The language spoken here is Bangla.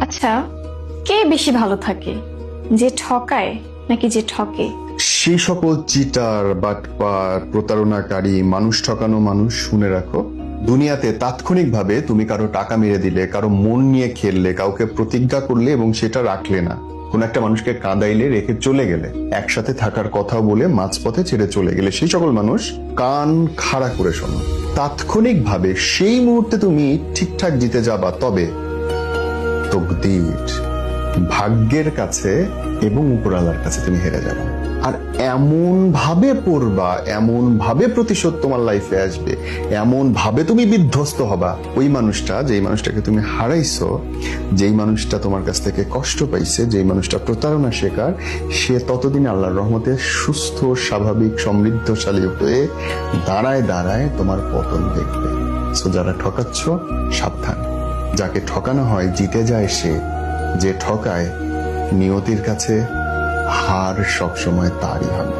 আচ্ছা, কে বেশি ভালো থাকে, যে ঠকায় নাকি যে ঠকে? সেই সকল চিটার বাটপার প্রতারণাকারী মানুষ ঠকানো মানুষ, শুনে রাখো, দুনিয়াতে তাৎক্ষণিকভাবে তুমি কারো টাকা মেরে দিলে, কারো মন নিয়ে খেললে, কাউকে প্রতিজ্ঞা করলে এবং সেটা রাখলে না, কোন একটা মানুষকে কাঁদাইলে, রেখে চলে গেলে, একসাথে থাকার কথাও বলে মাঝপথে ছেড়ে চলে গেলে, সেই সকল মানুষ কান খাড়া করে শোনো, তাৎক্ষণিকভাবে সেই মুহূর্তে তুমি ঠিকঠাক জিতে যাবা, তবে তকদির, ভাগ্যের কাছে এবং উপরওয়ালার কাছে তুমি হেরে যাবে। আর এমন ভাবে পড়বা, এমন ভাবে প্রতিশোধ তোমার লাইফে আসবে, এমন ভাবে তুমি বিধ্বস্ত হবা, ওই মানুষটা, যেই মানুষটাকে তুমি হারাইছো, যেই মানুষটা তোমার কাছ থেকে কষ্ট পাইছে, যেই মানুষটা প্রতারণা শিকার, সে ততদিন আল্লাহর রহমতে সুস্থ, স্বাভাবিক, সমৃদ্ধশালী হয়ে দাঁড়ায় দাঁড়ায় তোমার পতন দেখবে। সো যারা ঠকাচ্ছ, সাবধান। যাকে ঠকানো হয় জিতে যায় সে, যে ঠকায় নিয়তির কাছে হার সবসময় তারই হবে।